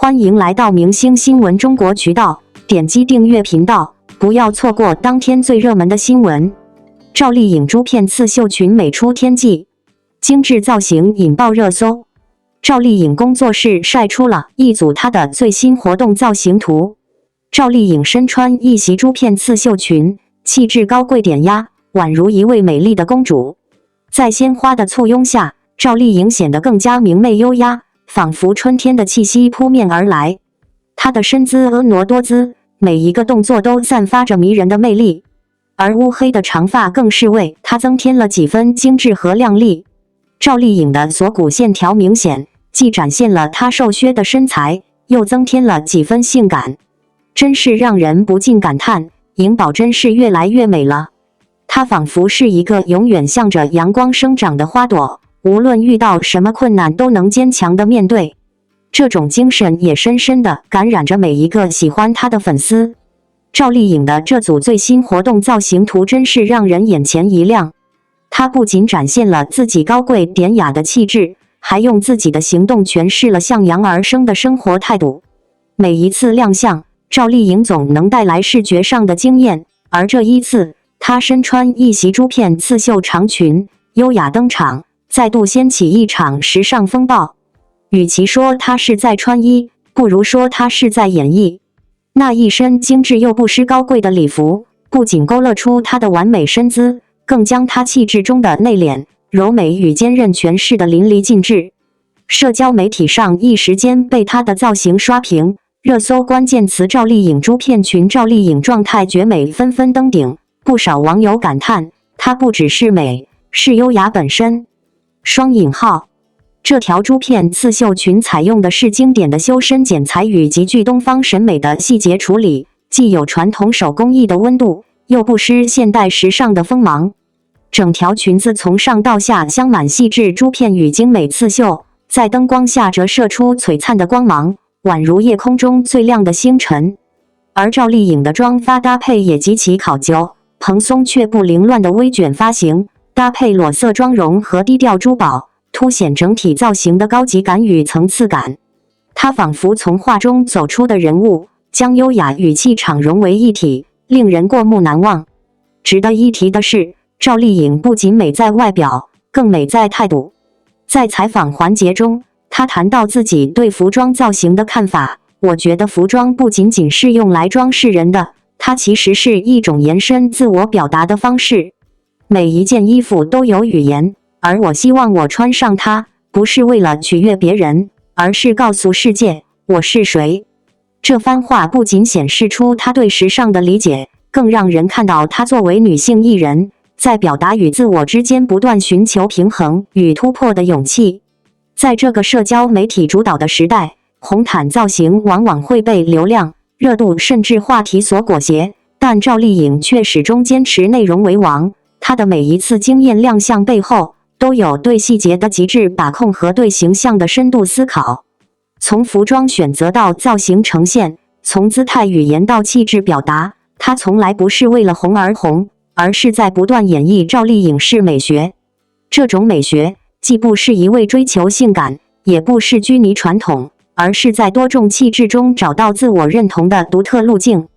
欢迎来到明星新闻中国渠道，点击订阅频道，不要错过当天最热门的新闻。赵丽颖珠片刺绣裙美出天际，精致造型引爆热搜。赵丽颖工作室晒出了一组她的最新活动造型图。赵丽颖身穿一袭珠片刺绣裙，气质高贵典压，宛如一位美丽的公主。在鲜花的簇拥下，赵丽颖显得更加明媚优压，仿佛春天的气息扑面而来。她的身姿婀娜多姿，每一个动作都散发着迷人的魅力，而乌黑的长发更是为她增添了几分精致和靓丽。赵丽颖的锁骨线条明显，既展现了她瘦削的身材，又增添了几分性感，真是让人不禁感叹，颖宝真是越来越美了。她仿佛是一个永远向着阳光生长的花朵，无论遇到什么困难都能坚强地面对。这种精神也深深地感染着每一个喜欢她的粉丝。赵丽颖的这组最新活动造型图真是让人眼前一亮。她不仅展现了自己高贵典雅的气质，还用自己的行动诠释了向阳而生的生活态度。每一次亮相，赵丽颖总能带来视觉上的惊艳，而这一次，她身穿一袭珠片刺绣长裙，优雅登场，再度掀起一场时尚风暴。与其说她是在穿衣，不如说她是在演绎。那一身精致又不失高贵的礼服，不仅勾勒出她的完美身姿，更将她气质中的内敛、柔美与坚韧诠释得淋漓尽致。社交媒体上一时间被她的造型刷屏，热搜关键词赵丽颖珠片裙、赵丽颖状态绝美纷纷登顶。不少网友感叹，她不只是美，是优雅本身。双引号，这条珠片刺绣裙采用的是经典的修身剪裁与极具东方审美的细节处理，既有传统手工艺的温度，又不失现代时尚的锋芒。整条裙子从上到下镶满细致珠片与精美刺绣，在灯光下折射出璀璨的光芒，宛如夜空中最亮的星辰。而赵丽颖的妆发搭配也极其考究，蓬松却不凌乱的微卷发型，搭配裸色妆容和低调珠宝，凸显整体造型的高级感与层次感。她仿佛从画中走出的人物，将优雅与气场融为一体，令人过目难忘。值得一提的是，赵丽颖不仅美在外表，更美在态度。在采访环节中，她谈到自己对服装造型的看法：“我觉得服装不仅仅是用来装饰人的，它其实是一种延伸自我表达的方式。每一件衣服都有语言，而我希望我穿上它，不是为了取悦别人，而是告诉世界我是谁。”这番话不仅显示出她对时尚的理解，更让人看到她作为女性艺人，在表达与自我之间不断寻求平衡与突破的勇气。在这个社交媒体主导的时代，红毯造型往往会被流量、热度甚至话题所裹挟，但赵丽颖却始终坚持内容为王。她的每一次惊艳亮相背后，都有对细节的极致把控和对形象的深度思考。从服装选择到造型呈现，从姿态语言到气质表达，她从来不是为了红而红，而是在不断演绎赵丽颖式美学。这种美学既不是一味追求性感，也不是拘泥传统，而是在多种气质中找到自我认同的独特路径。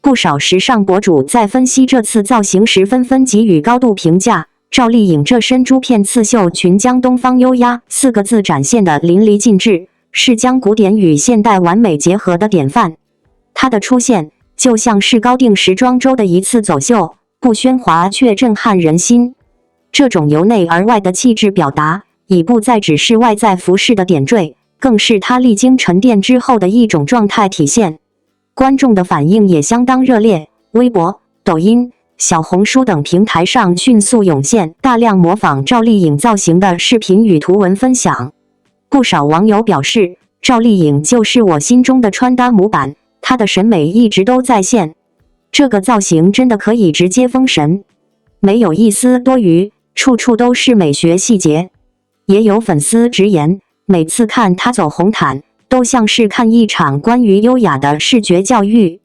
不少时尚博主在分析这次造型时纷纷给予高度评价。赵丽颖这身珠片刺绣裙将东方优压4个字展现得淋漓尽致，是将古典与现代完美结合的典范。她的出现就像是高定时装周的一次走秀，不喧哗却震撼人心。这种由内而外的气质表达，已不再只是外在服饰的点缀，更是她历经沉淀之后的一种状态体现。观众的反应也相当热烈，微博、抖音、小红书等平台上迅速涌现大量模仿赵丽颖造型的视频与图文分享。不少网友表示，赵丽颖就是我心中的穿搭模板，她的审美一直都在线。这个造型真的可以直接封神，没有一丝多余，处处都是美学细节。也有粉丝直言，每次看她走红毯，都像是看一场关于优雅的视觉教育。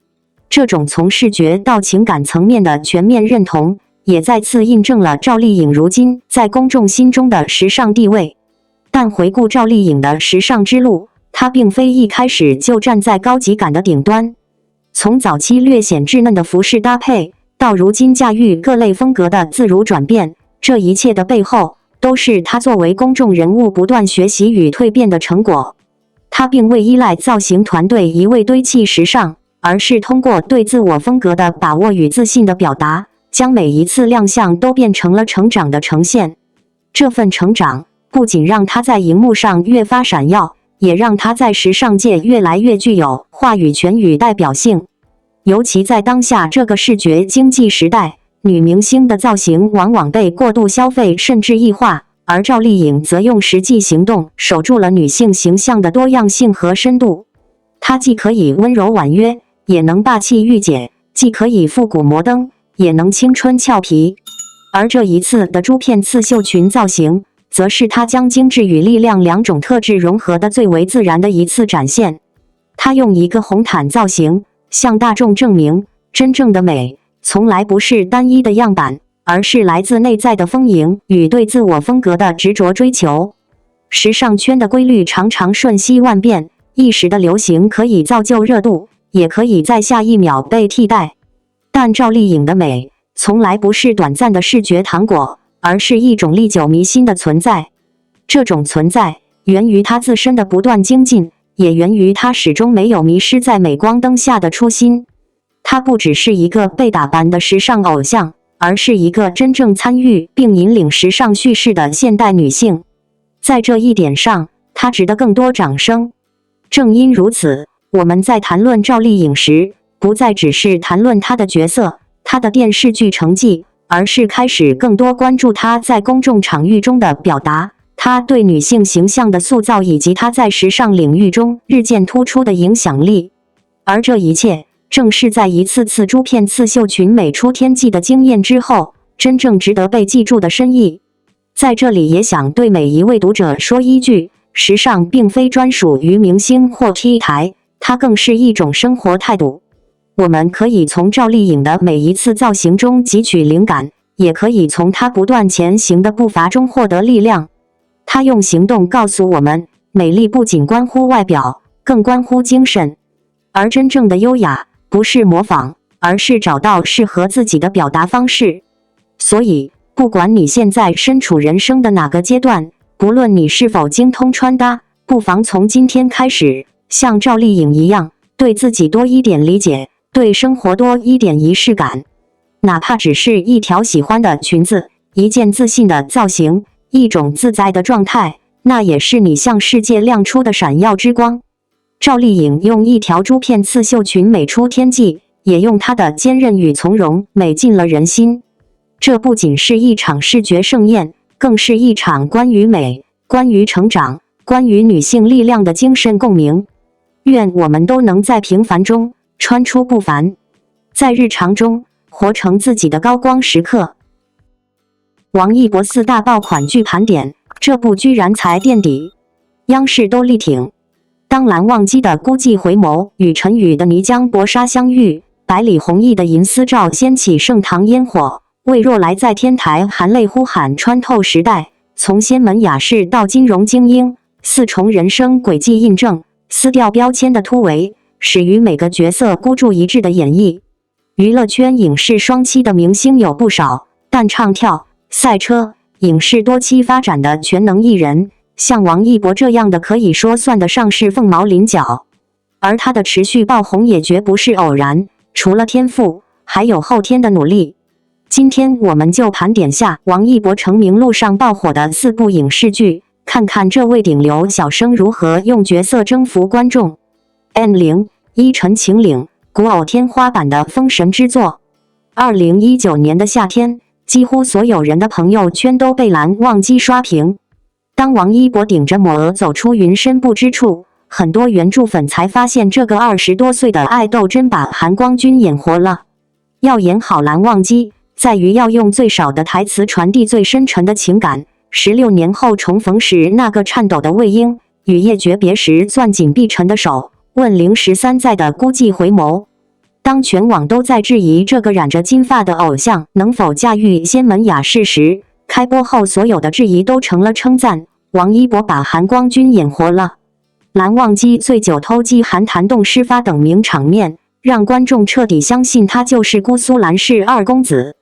这种从视觉到情感层面的全面认同，也再次印证了赵丽颖如今在公众心中的时尚地位。但回顾赵丽颖的时尚之路，她并非一开始就站在高级感的顶端。从早期略显稚嫩的服饰搭配，到如今驾驭各类风格的自如转变，这一切的背后，都是她作为公众人物不断学习与蜕变的成果。她并未依赖造型团队一味堆砌时尚，而是通过对自我风格的把握与自信的表达，将每一次亮相都变成了成长的呈现。这份成长不仅让她在荧幕上越发闪耀，也让她在时尚界越来越具有话语权与代表性。尤其在当下这个视觉经济时代，女明星的造型往往被过度消费甚至异化，而赵丽颖则用实际行动守住了女性形象的多样性和深度。她既可以温柔婉约，也能霸气御姐；既可以复古摩登，也能青春俏皮。而这一次的珠片刺绣裙造型，则是她将精致与力量两种特质融合的最为自然的一次展现。她用一个红毯造型，向大众证明，真正的美从来不是单一的样板，而是来自内在的丰盈与对自我风格的执着追求。时尚圈的规律常常瞬息万变，一时的流行可以造就热度，也可以在下一秒被替代。但赵丽颖的美从来不是短暂的视觉糖果，而是一种历久弥新的存在。这种存在源于她自身的不断精进，也源于她始终没有迷失在镁光灯下的初心。她不只是一个被打扮的时尚偶像，而是一个真正参与并引领时尚叙事的现代女性。在这一点上，她值得更多掌声。正因如此，我们在谈论赵丽颖时，不再只是谈论她的角色、她的电视剧成绩，而是开始更多关注她在公众场域中的表达，她对女性形象的塑造，以及她在时尚领域中日渐突出的影响力。而这一切，正是在一次次珠片刺绣裙美出天际的经验之后，真正值得被记住的深意。在这里也想对每一位读者说一句，时尚并非专属于明星或 T 台，它更是一种生活态度。我们可以从赵丽颖的每一次造型中汲取灵感，也可以从她不断前行的步伐中获得力量。她用行动告诉我们，美丽不仅关乎外表，更关乎精神。而真正的优雅，不是模仿，而是找到适合自己的表达方式。所以，不管你现在身处人生的哪个阶段，不论你是否精通穿搭，不妨从今天开始，像赵丽颖一样，对自己多一点理解，对生活多一点仪式感。哪怕只是一条喜欢的裙子，一件自信的造型，一种自在的状态，那也是你向世界亮出的闪耀之光。赵丽颖用一条珠片刺绣裙美出天际，也用她的坚韧与从容美进了人心。这不仅是一场视觉盛宴，更是一场关于美、关于成长、关于女性力量的精神共鸣。愿我们都能在平凡中穿出不凡，在日常中活成自己的高光时刻。王一博4大爆款剧盘点，这部居然才垫底，央视都力挺。当蓝忘机的孤寂回眸与陈宇的泥浆薄纱相遇，百里弘毅的银丝罩掀起盛唐烟火，魏若来在天台含泪呼喊穿透时代。从仙门雅士到金融精英，四重人生轨迹印证，撕掉标签的突围，始于每个角色孤注一掷的演绎。娱乐圈影视双栖的明星有不少，但唱跳、赛车、影视多栖发展的全能艺人，像王一博这样的可以说算得上是凤毛麟角。而他的持续爆红也绝不是偶然，除了天赋，还有后天的努力。今天我们就盘点下王一博成名路上爆火的4部影视剧，看看这位顶流小生如何用角色征服观众。M0依陈情岭，古偶天花板的封神之作。2019年的夏天，几乎所有人的朋友圈都被蓝忘机刷屏。当王一博顶着抹额走出云深不知处，很多原著粉才发现这个20多岁的爱豆真把韩光君演活了。要演好蓝忘机，在于要用最少的台词传递最深沉的情感。16年后重逢时，那个颤抖的魏婴，雨夜诀别时攥紧碧晨的手，问灵13载的孤寂回眸。当全网都在质疑这个染着金发的偶像能否驾驭仙门雅士时，开播后所有的质疑都成了称赞。王一博把韩光君演活了。蓝忘机醉酒偷鸡寒潭洞失发等名场面，让观众彻底相信他就是姑苏蓝氏二公子。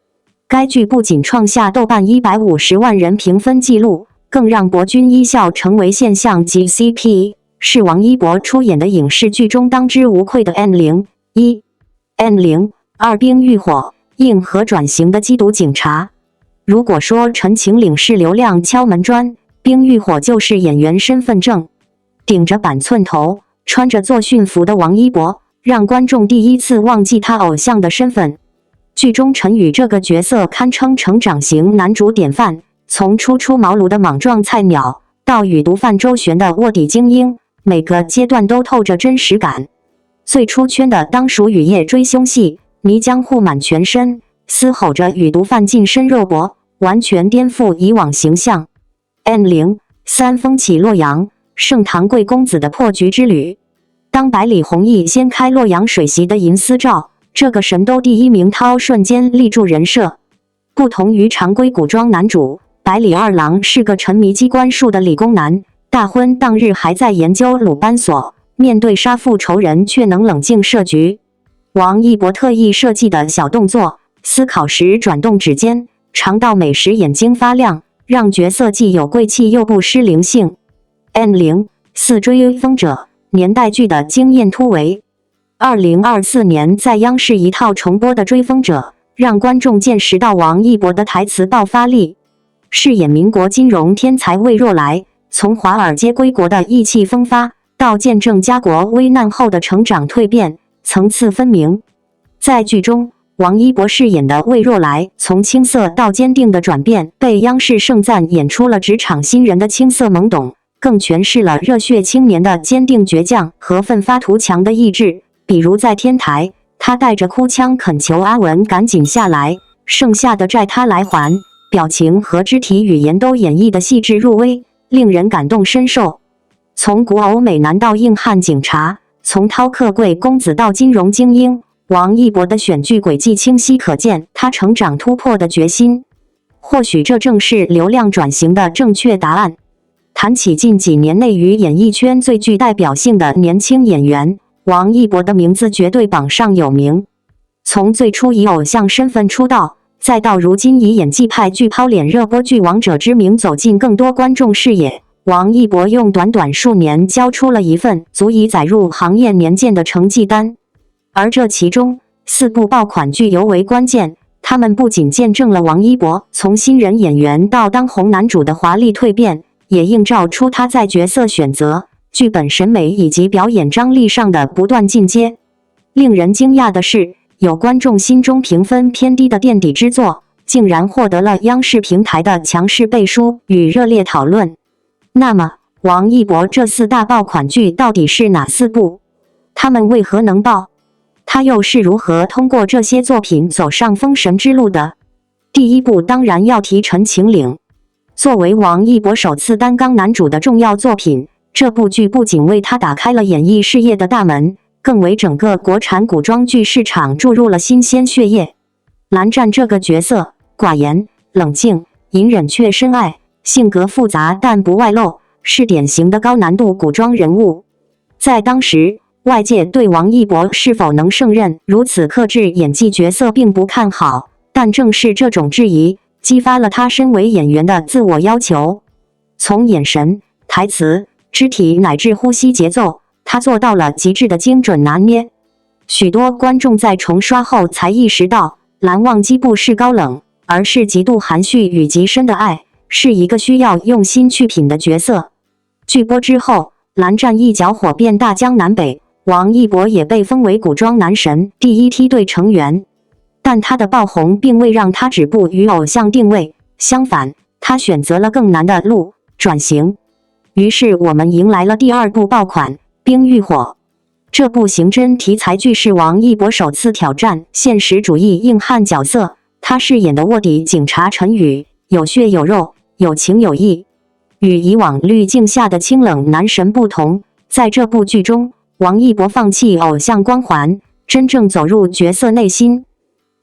该剧不仅创下豆瓣150万人评分纪录，更让博君一笑成为现象级 CP， 是王一博出演的影视剧中当之无愧的 N02 冰浴火硬核转型的缉毒警察。如果说陈情岭是流量敲门砖，冰浴火就是演员身份证。顶着板寸头，穿着作训服的王一博，让观众第一次忘记他偶像的身份。剧中陈宇这个角色堪称成长型男主典范，从初出茅庐的莽撞菜鸟，到与毒贩周旋的卧底精英，每个阶段都透着真实感。最出圈的当属雨夜追凶戏，泥浆糊满全身，嘶吼着与毒贩近身肉搏，完全颠覆以往形象。N03 风起洛阳，盛唐贵公子的破局之旅。当百里弘毅掀开洛阳水席的银丝罩，这个神都第一名涛瞬间立住人设。不同于常规古装男主，百里二郎是个沉迷机关术的理工男，大婚当日还在研究鲁班锁，面对杀父仇人却能冷静设局。王一博特意设计的小动作，思考时转动指尖，尝到美食眼睛发亮，让角色既有贵气又不失灵性。N04 追风者，年代剧的惊艳突围。2024年在央视一套重播的《追风者》，让观众见识到王一博的台词爆发力。饰演民国金融天才魏若来，从华尔街归国的意气风发，到见证家国危难后的成长蜕变，层次分明。在剧中，王一博饰演的魏若来从青涩到坚定的转变，被央视盛赞演出了职场新人的青涩懵懂，更诠释了热血青年的坚定倔强和奋发图强的意志。比如在天台，他带着哭腔恳求阿文赶紧下来，剩下的债他来还，表情和肢体语言都演绎得细致入微，令人感动深受。从古偶美男到硬汉警察，从饕客贵公子到金融精英，王一博的选剧轨迹清晰可见他成长突破的决心。或许这正是流量转型的正确答案。谈起近几年内于演艺圈最具代表性的年轻演员，王一博的名字绝对榜上有名。从最初以偶像身份出道，再到如今以演技派剧抛脸热播剧《王者之名》走进更多观众视野，王一博用短短数年交出了一份足以载入行业年鉴的成绩单。而这其中4部爆款剧尤为关键，他们不仅见证了王一博从新人演员到当红男主的华丽蜕变，也映照出他在角色选择、剧本审美以及表演张力上的不断进阶。令人惊讶的是，有观众心中评分偏低的垫底之作，竟然获得了央视平台的强势背书与热烈讨论。那么，王一博这4大爆款剧到底是哪4部？他们为何能爆？他又是如何通过这些作品走上封神之路的？第一部当然要提《陈情岭》。作为王一博首次担纲男主的重要作品，这部剧不仅为他打开了演艺事业的大门，更为整个国产古装剧市场注入了新鲜血液。蓝湛这个角色，寡言、冷静、隐忍却深爱，性格复杂但不外露，是典型的高难度古装人物。在当时，外界对王一博是否能胜任如此克制演技角色并不看好，但正是这种质疑，激发了他身为演员的自我要求。从眼神、台词、肢体乃至呼吸节奏，他做到了极致的精准拿捏。许多观众在重刷后才意识到，蓝忘机不是高冷，而是极度含蓄与极深的爱，是一个需要用心去品的角色。剧播之后，蓝湛一脚火遍大江南北，王一博也被封为古装男神第一梯队成员。但他的爆红并未让他止步于偶像定位，相反，他选择了更难的路，转型。于是我们迎来了第2部爆款《冰与火》。这部刑侦题材剧是王一博首次挑战现实主义硬汉角色，他饰演的卧底警察陈宇，有血有肉，有情有义。与以往滤镜下的清冷男神不同，在这部剧中，王一博放弃偶像光环，真正走入角色内心。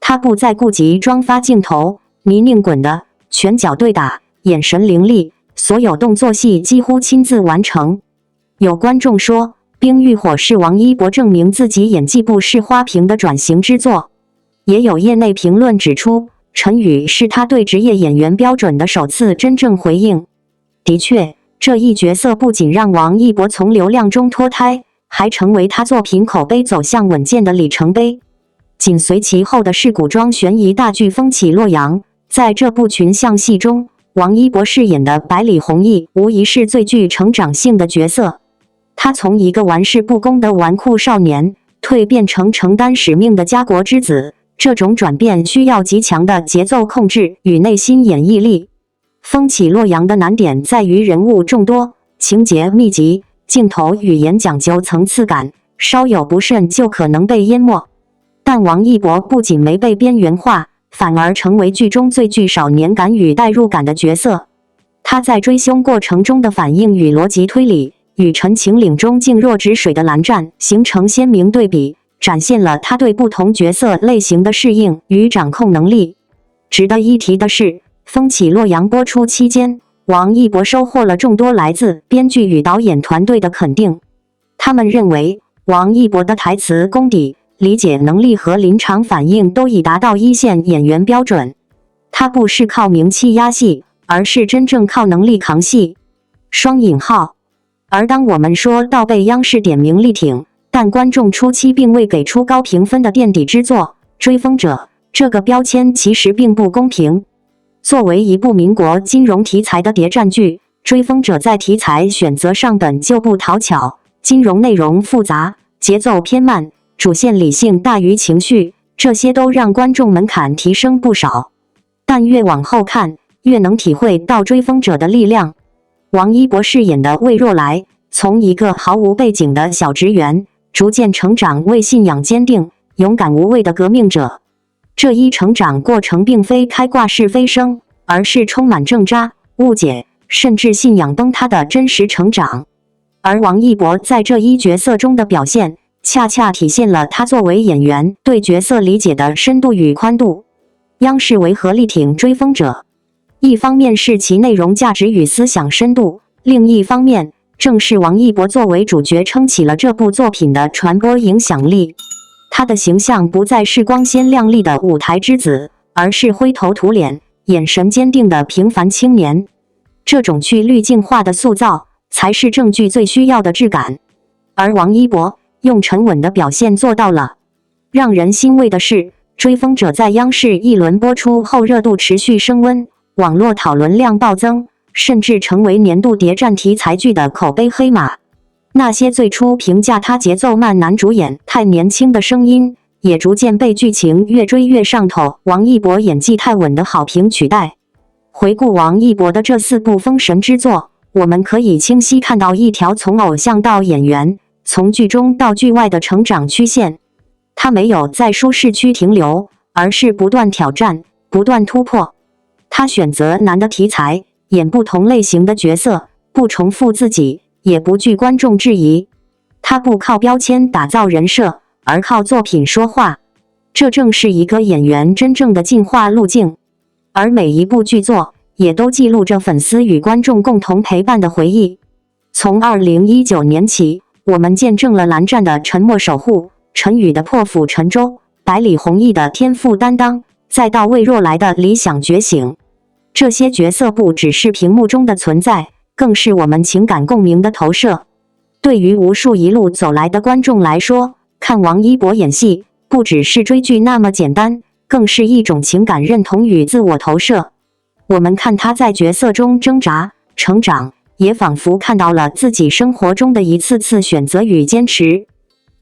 他不再顾及妆发镜头，泥泞滚的，拳脚对打，眼神凌厉，所有动作戏几乎亲自完成。有观众说，《冰与火》是王一博证明自己演技不是花瓶的转型之作。也有业内评论指出，陈宇是他对职业演员标准的首次真正回应。的确，这一角色不仅让王一博从流量中脱胎，还成为他作品口碑走向稳健的里程碑。紧随其后的是古装悬疑大剧《风起洛阳》。在这部群像戏中，王一博饰演的百里弘毅无疑是最具成长性的角色。他从一个玩世不恭的纨绔少年，蜕变成承担使命的家国之子，这种转变需要极强的节奏控制与内心演绎力。风起洛阳的难点在于人物众多，情节密集，镜头语言讲究层次感，稍有不慎就可能被淹没。但王一博不仅没被边缘化，反而成为剧中最具少年感与代入感的角色。他在追凶过程中的反应与逻辑推理，与《陈情令》中静若止水的蓝湛形成鲜明对比，展现了他对不同角色类型的适应与掌控能力。值得一提的是，《风起洛阳》播出期间，王一博收获了众多来自编剧与导演团队的肯定。他们认为，王一博的台词功底、理解能力和临场反应都已达到一线演员标准。他不是靠名气压戏，而是真正靠能力扛戏。双引号。而当我们说到被央视点名力挺，但观众初期并未给出高评分的垫底之作《追风者》，这个标签其实并不公平。作为一部民国金融题材的谍战剧，《追风者》在题材选择上本就不讨巧，金融内容复杂，节奏偏慢，主线理性大于情绪，这些都让观众门槛提升不少。但越往后看，越能体会到追风者的力量。王一博饰演的魏若来，从一个毫无背景的小职员，逐渐成长为信仰坚定、勇敢无畏的革命者。这一成长过程并非开挂式飞升，而是充满挣扎、误解，甚至信仰崩塌的真实成长。而王一博在这一角色中的表现，恰恰体现了他作为演员对角色理解的深度与宽度。央视为何力挺《追风者》？一方面是其内容价值与思想深度，另一方面正是王一博作为主角撑起了这部作品的传播影响力。他的形象不再是光鲜亮丽的舞台之子，而是灰头土脸、眼神坚定的平凡青年。这种去滤镜化的塑造，才是正剧最需要的质感。而王一博用沉稳的表现做到了。让人欣慰的是，《追风者》在央视一轮播出后热度持续升温，网络讨论量暴增，甚至成为年度谍战题材剧的口碑黑马。那些最初评价他节奏慢、男主演太年轻的声音，也逐渐被剧情越追越上头、王一博演技太稳的好评取代。回顾王一博的这4部封神之作，我们可以清晰看到一条从偶像到演员，从剧中到剧外的成长曲线。他没有在舒适区停留，而是不断挑战、不断突破。他选择难的题材，演不同类型的角色，不重复自己，也不惧观众质疑。他不靠标签打造人设，而靠作品说话。这正是一个演员真正的进化路径。而每一部剧作也都记录着粉丝与观众共同陪伴的回忆。从2019年起，我们见证了蓝湛的沉默守护，陈宇的破釜沉舟，百里弘毅的天赋担当，再到魏若来的理想觉醒。这些角色不只是屏幕中的存在，更是我们情感共鸣的投射。对于无数一路走来的观众来说，看王一博演戏，不只是追剧那么简单，更是一种情感认同与自我投射。我们看他在角色中挣扎、成长，也仿佛看到了自己生活中的一次次选择与坚持。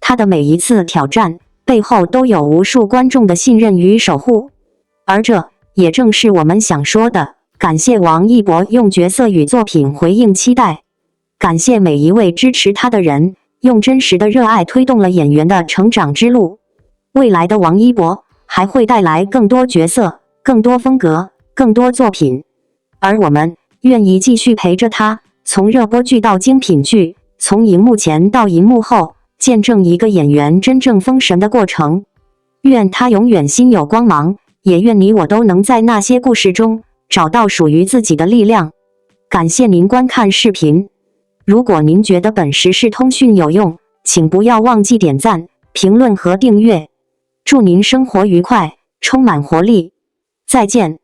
他的每一次挑战，背后都有无数观众的信任与守护。而这也正是我们想说的，感谢王一博用角色与作品回应期待，感谢每一位支持他的人，用真实的热爱推动了演员的成长之路。未来的王一博还会带来更多角色、更多风格、更多作品，而我们愿意继续陪着他，从热播剧到精品剧，从荧幕前到荧幕后，见证一个演员真正封神的过程。愿他永远心有光芒，也愿你我都能在那些故事中找到属于自己的力量。感谢您观看视频。如果您觉得本时事通讯有用，请不要忘记点赞、评论和订阅。祝您生活愉快，充满活力。再见。